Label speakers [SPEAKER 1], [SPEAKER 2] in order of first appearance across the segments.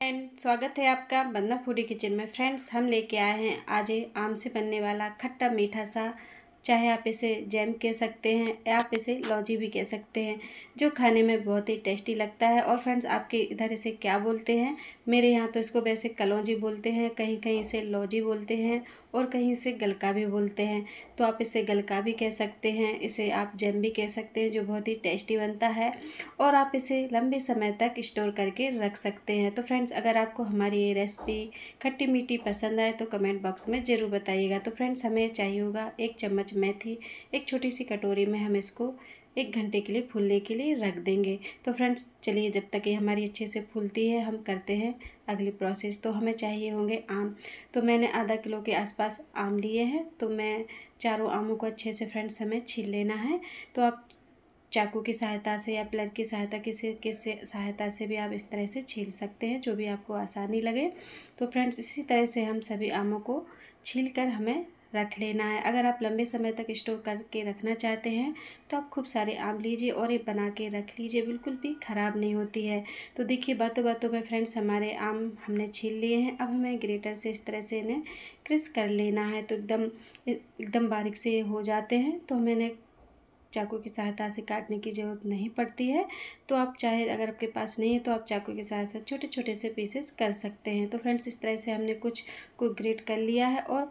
[SPEAKER 1] And स्वागत है आपका वंदना फूडी किचन में। फ्रेंड्स, हम लेके आए हैं आज आम से बनने वाला खट्टा मीठा सा, चाहे आप इसे जैम कह सकते हैं या आप इसे लौजी भी कह सकते हैं, जो खाने में बहुत ही टेस्टी लगता है। और फ्रेंड्स, आपके इधर इसे क्या बोलते हैं? मेरे यहाँ तो इसको वैसे कलौजी बोलते हैं, कहीं कहीं इसे लौजी बोलते हैं और कहीं इसे गलका भी बोलते हैं। तो आप इसे गलका भी कह सकते हैं, इसे आप जैम भी कह सकते हैं, जो बहुत ही टेस्टी बनता है और आप इसे लंबे समय तक स्टोर करके रख सकते हैं। तो फ्रेंड्स, अगर आपको हमारी ये रेसिपी खट्टी मीठी पसंद आए तो कमेंट बॉक्स में ज़रूर बताइएगा। तो फ्रेंड्स, हमें चाहिए होगा 1 चम्मच मेथी। एक छोटी सी कटोरी में हम इसको 1 घंटे के लिए फूलने के लिए रख देंगे। तो फ्रेंड्स, चलिए, जब तक ये हमारी अच्छे से फूलती है हम करते हैं अगली प्रोसेस। तो हमें चाहिए होंगे आम। तो मैंने आधा किलो के आसपास आम लिए हैं। तो मैं चारों आमों को अच्छे से फ्रेंड्स हमें छील लेना है। तो आप चाकू की सहायता से या प्लेट की सहायता किसी सहायता से भी आप इस तरह से छील सकते हैं, जो भी आपको आसानी लगे। तो फ्रेंड्स, इसी तरह से हम सभी आमों को छील कर हमें रख लेना है। अगर आप लंबे समय तक स्टोर करके रखना चाहते हैं तो आप खूब सारे आम लीजिए और ये बना के रख लीजिए, बिल्कुल भी ख़राब नहीं होती है। तो देखिए, बातों बातों में फ्रेंड्स हमारे आम हमने छील लिए हैं। अब हमें ग्रेटर से इस तरह से इन्हें क्रश कर लेना है। तो एकदम बारीक से हो जाते हैं। तो मैंने चाकू की सहायता से काटने की ज़रूरत नहीं पड़ती है। तो आप चाहे, अगर आपके पास नहीं है तो आप चाकू की सहायता से छोटे छोटे से पीसेस कर सकते हैं। तो फ्रेंड्स, इस तरह से हमने कुछ को ग्रेट कर लिया है और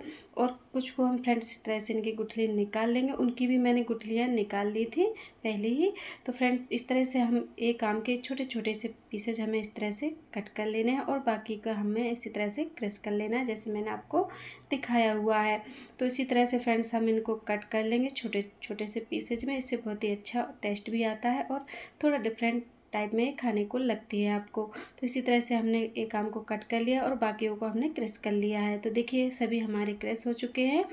[SPEAKER 1] कुछ को हम फ्रेंड्स इस तरह से इनकी गुठली निकाल लेंगे। उनकी भी मैंने गुठलियाँ निकाल ली थी पहले ही। तो फ्रेंड्स, इस तरह से हम एक आम के छोटे छोटे से पीसेज हमें इस तरह से कट कर लेने हैं और बाकी का हमें इसी तरह से क्रश कर लेना है, जैसे मैंने आपको दिखाया हुआ है। तो इसी तरह से फ्रेंड्स हम इनको कट कर लेंगे छोटे छोटे से पीसेज में। इससे बहुत ही अच्छा टेस्ट भी आता है और थोड़ा डिफरेंट टाइप में खाने को लगती है आपको। तो इसी तरह से हमने एक आम को कट कर लिया और बाकियों को हमने क्रश कर लिया है। तो देखिए, सभी हमारे क्रश हो चुके हैं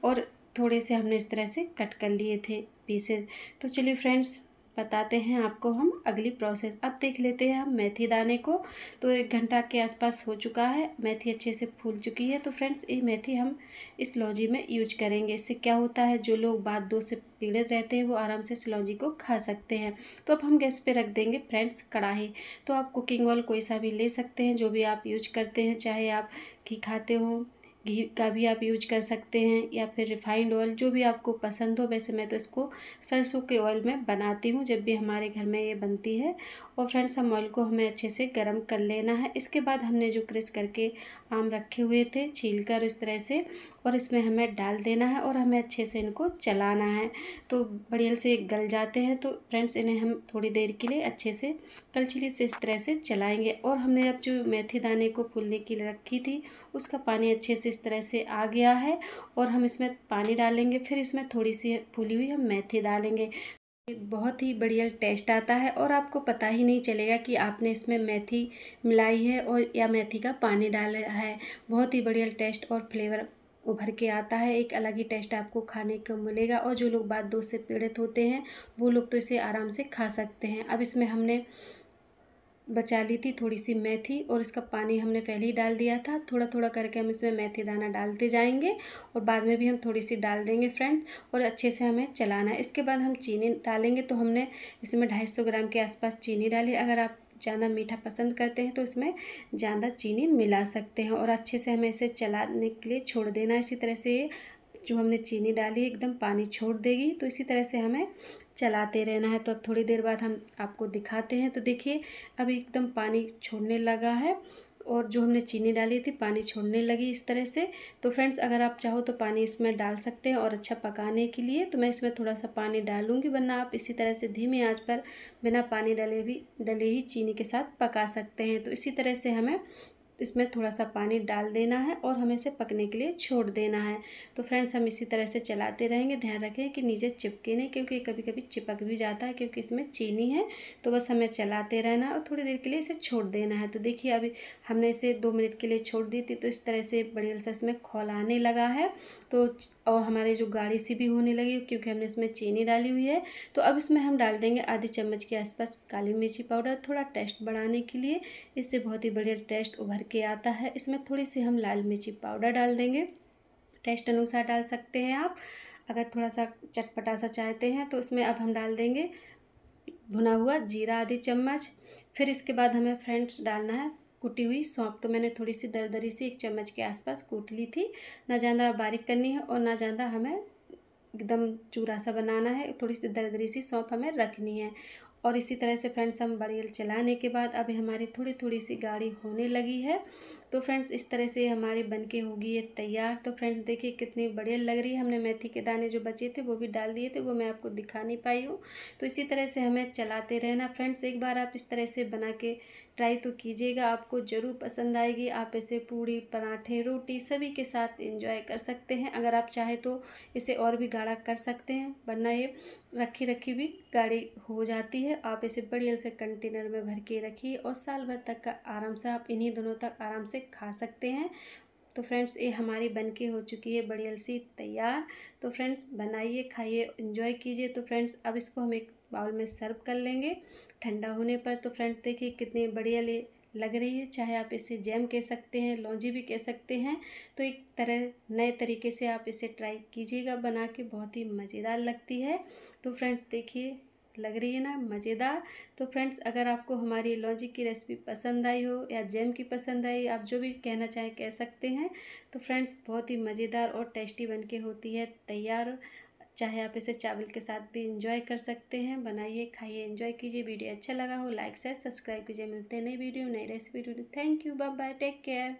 [SPEAKER 1] और थोड़े से हमने इस तरह से कट कर लिए थे पीसेज। तो चलिए फ्रेंड्स, बताते हैं आपको हम अगली प्रोसेस। अब देख लेते हैं हम मेथी दाने को। तो 1 घंटा के आसपास हो चुका है, मेथी अच्छे से फूल चुकी है। तो फ्रेंड्स, ये मेथी हम इस लौजी में यूज करेंगे। इससे क्या होता है, जो लोग बात दो से पीड़ित रहते हैं वो आराम से इस लौजी को खा सकते हैं। तो अब हम गैस पे रख देंगे फ्रेंड्स कढ़ाई। तो आप कुकिंग ऑयल कोई सा भी ले सकते हैं, जो भी आप यूज करते हैं, चाहे आप घी खाते हो घी का भी आप यूज कर सकते हैं या फिर रिफाइंड ऑयल, जो भी आपको पसंद हो। वैसे मैं तो इसको सरसों के ऑयल में बनाती हूँ जब भी हमारे घर में ये बनती है। और फ्रेंड्स, हम ऑयल को हमें अच्छे से गर्म कर लेना है। इसके बाद हमने जो क्रश करके आम रखे हुए थे छील कर इस तरह से, और इसमें हमें डाल देना है और हमें अच्छे से इनको चलाना है। तो बढ़िया से गल जाते हैं। तो फ्रेंड्स, इन्हें हम थोड़ी देर के लिए अच्छे से कलछिली से इस तरह से चलाएंगे। और हमने अब जो मेथी दाने को फूलने के लिए रखी थी उसका पानी अच्छे से इस तरह से आ गया है और हम इसमें पानी डालेंगे। फिर इसमें थोड़ी सी फूली हुई हम मेथी डालेंगे। बहुत ही बढ़िया टेस्ट आता है और आपको पता ही नहीं चलेगा कि आपने इसमें मेथी मिलाई है और या मेथी का पानी डाला है। बहुत ही बढ़िया टेस्ट और फ्लेवर उभर के आता है। एक अलग ही टेस्ट आपको खाने को मिलेगा। और जो लोग बात दो से पीड़ित होते हैं वो लोग तो इसे आराम से खा सकते हैं। अब इसमें हमने बचा ली थी थोड़ी सी मेथी और इसका पानी हमने पहले ही डाल दिया था। थोड़ा थोड़ा करके हम इसमें मेथी दाना डालते जाएंगे और बाद में भी हम थोड़ी सी डाल देंगे फ्रेंड्स, और अच्छे से हमें चलाना है। इसके बाद हम चीनी डालेंगे। तो हमने इसमें 250 ग्राम के आसपास चीनी डाली। अगर आप ज़्यादा मीठा पसंद करते हैं तो इसमें ज़्यादा चीनी मिला सकते हैं और अच्छे से हमें इसे चलाने के लिए छोड़ देना है। इसी तरह से जो हमने चीनी डाली एकदम पानी छोड़ देगी। तो इसी तरह से हमें चलाते रहना है। तो अब थोड़ी देर बाद हम आपको दिखाते हैं। तो देखिए, अब एकदम पानी छोड़ने लगा है और जो हमने चीनी डाली थी पानी छोड़ने लगी इस तरह से। तो फ्रेंड्स, अगर आप चाहो तो पानी इसमें डाल सकते हैं और अच्छा पकाने के लिए तो मैं इसमें थोड़ा सा पानी डालूंगी, वरना आप इसी तरह से धीमी आंच पर बिना पानी डले ही चीनी के साथ पका सकते हैं। तो इसी तरह से हमें इसमें थोड़ा सा पानी डाल देना है और हमें इसे पकने के लिए छोड़ देना है। तो फ्रेंड्स, हम इसी तरह से चलाते रहेंगे। ध्यान रखें कि नीचे चिपके नहीं, क्योंकि कभी कभी चिपक भी जाता है क्योंकि इसमें चीनी है। तो बस हमें चलाते रहना और थोड़ी देर के लिए इसे छोड़ देना है। तो देखिए, अभी हमने इसे 2 मिनट के लिए छोड़ दी थी। तो इस तरह से बढ़िया से इसमें खौल आने लगा है। तो और हमारे जो गाढ़ी सी भी होने लगी क्योंकि हमने इसमें चीनी डाली हुई है। तो अब इसमें हम डाल देंगे आधी चम्मच के आसपास काली मिर्ची पाउडर, थोड़ा टेस्ट बढ़ाने के लिए। इससे बहुत ही बढ़िया टेस्ट उभर के आता है। इसमें थोड़ी सी हम लाल मिर्ची पाउडर डाल देंगे, टेस्ट अनुसार डाल सकते हैं आप। अगर थोड़ा सा चटपटा सा चाहते हैं तो इसमें अब हम डाल देंगे भुना हुआ जीरा आधी चम्मच। फिर इसके बाद हमें फ्रेंड्स डालना है कुटी हुई सौंफ। तो मैंने थोड़ी सी दरदरी सी 1 चम्मच के आसपास कूट ली थी। ना ज़्यादा बारीक करनी है और ना ज़्यादा हमें एकदम चूरा सा बनाना है, थोड़ी सी दरदरी सी सौंफ हमें रखनी है। और इसी तरह से फ्रेंड्स हम बढ़िया चलाने के बाद अब हमारी थोड़ी थोड़ी सी गाढ़ी होने लगी है। तो फ्रेंड्स इस तरह से हमारी बनके होगी ये तैयार। तो फ्रेंड्स देखिए कितनी बढ़िया लग रही है। हमने मेथी के दाने जो बचे थे वो भी डाल दिए थे, वो मैं आपको दिखा नहीं पाई हूँ। तो इसी तरह से हमें चलाते रहना फ्रेंड्स। एक बार आप इस तरह से बना के ट्राई तो कीजिएगा, आपको ज़रूर पसंद आएगी। आप इसे पूड़ी, पराठे, रोटी सभी के साथ एंजॉय कर सकते हैं। अगर आप चाहे तो इसे और भी गाढ़ा कर सकते हैं, वरना ये रखी रखी भी गाढ़ी हो जाती है। आप इसे बढ़िया से कंटेनर में भर के रखिए और साल भर तक का आराम से आप इन्हीं दिनों तक आराम से खा सकते हैं। तो फ्रेंड्स ये हमारी बनके हो चुकी है बढ़िया सी तैयार। तो फ्रेंड्स बनाइए, खाइए, एंजॉय कीजिए। तो फ्रेंड्स अब इसको हम एक बाउल में सर्व कर लेंगे ठंडा होने पर। तो फ्रेंड्स देखिए कितनी बढ़िया लग रही है। चाहे आप इसे जैम कह सकते हैं, लौंजी भी कह सकते हैं। तो एक तरह नए तरीके से आप इसे ट्राई कीजिएगा बना के, बहुत ही मज़ेदार लगती है। तो फ्रेंड्स देखिए लग रही है ना मज़ेदार। तो फ्रेंड्स अगर आपको हमारी लौंजी की रेसिपी पसंद आई हो या जैम की पसंद आई, आप जो भी कहना चाहें कह सकते हैं। तो फ्रेंड्स बहुत ही मज़ेदार और टेस्टी बनके होती है तैयार। चाहे आप इसे चावल के साथ भी एंजॉय कर सकते हैं। बनाइए, खाइए, एंजॉय कीजिए। वीडियो अच्छा लगा हो लाइक शेयर सब्सक्राइब कीजिए। मिलते हैं नई वीडियो, नई recipe. Thank you, bye bye, take care.